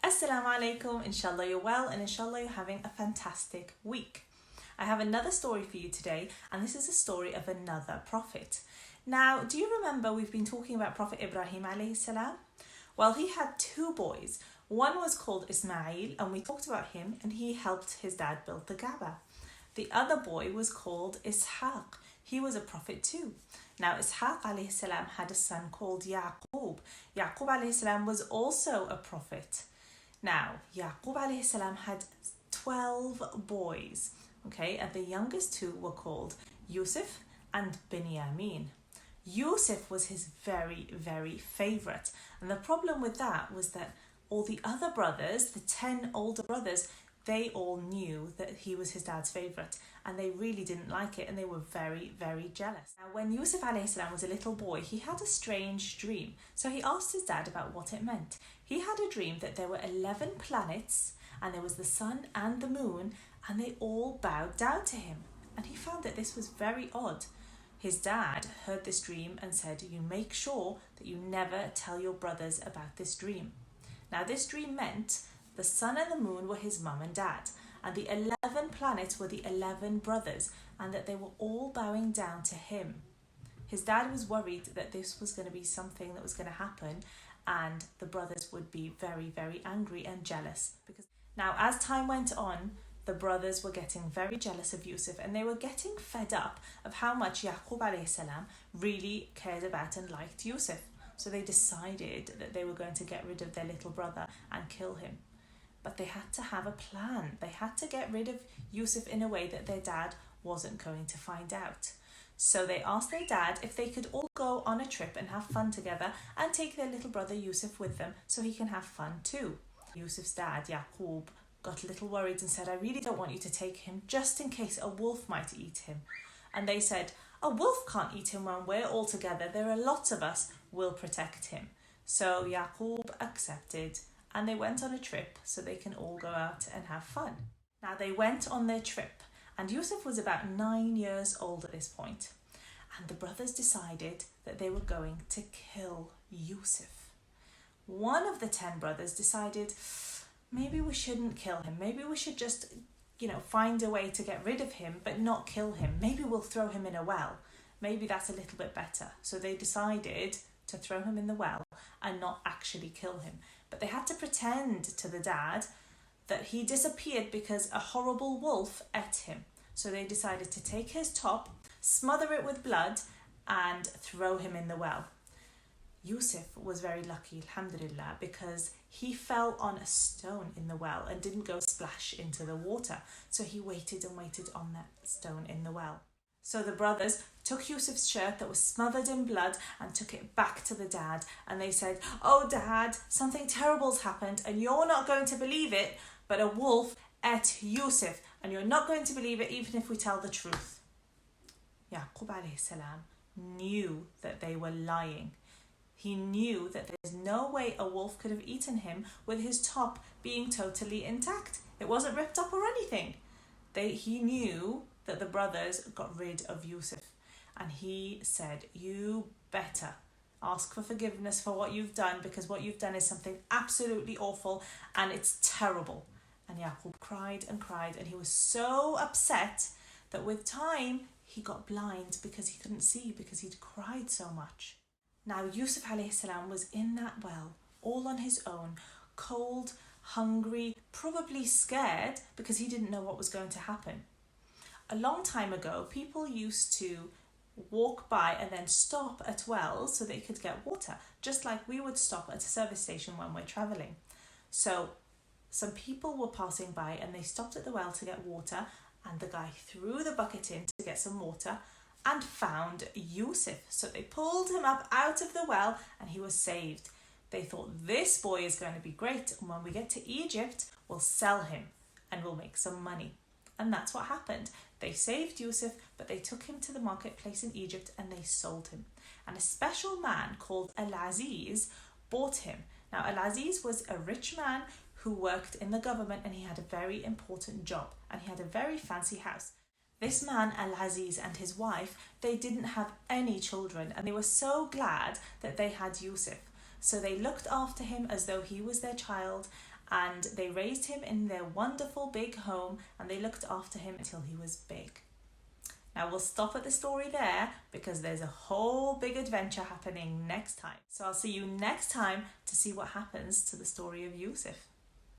Assalamu alaikum, inshallah you're well and inshallah you're having a fantastic week. I have another story for you today, and this is a story of another prophet. Now, do you remember we've been talking about Prophet Ibrahim alayhi salam? Well, he had two boys. One was called Ismail, and we talked about him, and he helped his dad build the Kaaba. The other boy was called Ishaq. He was a prophet too. Now, Ishaq alayhi salam had a son called Yaqub. Yaqub alayhi salam was also a prophet. Now, Yaqub alayhi salam had 12 boys, okay, and the youngest two were called Yusuf and Binyamin. Yusuf was his very, very favourite, and the problem with that was that all the other brothers, the 10 older brothers, they all knew that he was his dad's favourite, and they really didn't like it, and they were very, very jealous. Now, when Yusuf alayhi salam was a little boy, he had a strange dream. So he asked his dad about what it meant. He had a dream that there were 11 planets, and there was the sun and the moon, and they all bowed down to him. And he found that this was very odd. His dad heard this dream and said, "You make sure that you never tell your brothers about this dream." Now, this dream meant the sun and the moon were his mum and dad, and the 11 planets were the 11 brothers, and that they were all bowing down to him. His dad was worried that this was going to be something that was going to happen, and the brothers would be very, very angry and jealous. Because now, as time went on, the brothers were getting very jealous of Yusuf, and they were getting fed up of how much Yaqub alayhi salam really cared about and liked Yusuf. So they decided that they were going to get rid of their little brother and kill him. But they had to have a plan. They had to get rid of Yusuf in a way that their dad wasn't going to find out. So they asked their dad if they could all go on a trip and have fun together and take their little brother Yusuf with them so he can have fun too. Yusuf's dad, Yaqub, got a little worried and said, "I really don't want you to take him just in case a wolf might eat him." And they said, "A wolf can't eat him when we're all together. There are lots of us. We'll protect him." So Yaqub accepted, and they went on a trip so they can all go out and have fun. Now, they went on their trip, and Yusuf was about 9 years old at this point, and the brothers decided that they were going to kill Yusuf. One of the 10 brothers decided, maybe we shouldn't kill him. Maybe we should just, find a way to get rid of him, but not kill him. Maybe we'll throw him in a well. Maybe that's a little bit better. So they decided to throw him in the well and not actually kill him. But they had to pretend to the dad that he disappeared because a horrible wolf ate him. So they decided to take his top, smother it with blood, and throw him in the well. Yusuf was very lucky, alhamdulillah, because he fell on a stone in the well and didn't go splash into the water. So he waited and waited on that stone in the well. So the brothers took Yusuf's shirt that was smothered in blood and took it back to the dad, and they said, "Oh Dad, something terrible's happened and you're not going to believe it, but a wolf ate Yusuf, and you're not going to believe it even if we tell the truth." Yaqub alayhi salam knew that they were lying. He knew that there's no way a wolf could have eaten him with his top being totally intact. It wasn't ripped up or anything. He knew that the brothers got rid of Yusuf, and he said, "You better ask for forgiveness for what you've done, because what you've done is something absolutely awful and it's terrible." And Yaqub cried and cried, and he was so upset that with time he got blind because he couldn't see, because he'd cried so much. Now Yusuf alayhi salam was in that well all on his own, cold, hungry, probably scared because he didn't know what was going to happen. A long time ago, people used to walk by and then stop at wells so they could get water, just like we would stop at a service station when we're travelling. So some people were passing by and they stopped at the well to get water, and the guy threw the bucket in to get some water and found Yusuf. So they pulled him up out of the well and he was saved. They thought, this boy is going to be great, and when we get to Egypt, we'll sell him and we'll make some money. And that's what happened. They saved Yusuf, but they took him to the marketplace in Egypt and they sold him. And a special man called Al-Aziz bought him. Now, Al-Aziz was a rich man who worked in the government, and he had a very important job, and he had a very fancy house. This man, Al-Aziz, and his wife, they didn't have any children, and they were so glad that they had Yusuf. So they looked after him as though he was their child, and they raised him in their wonderful big home, and they looked after him until he was big. Now we'll stop at the story there because there's a whole big adventure happening next time. So I'll see you next time to see what happens to the story of Yusuf.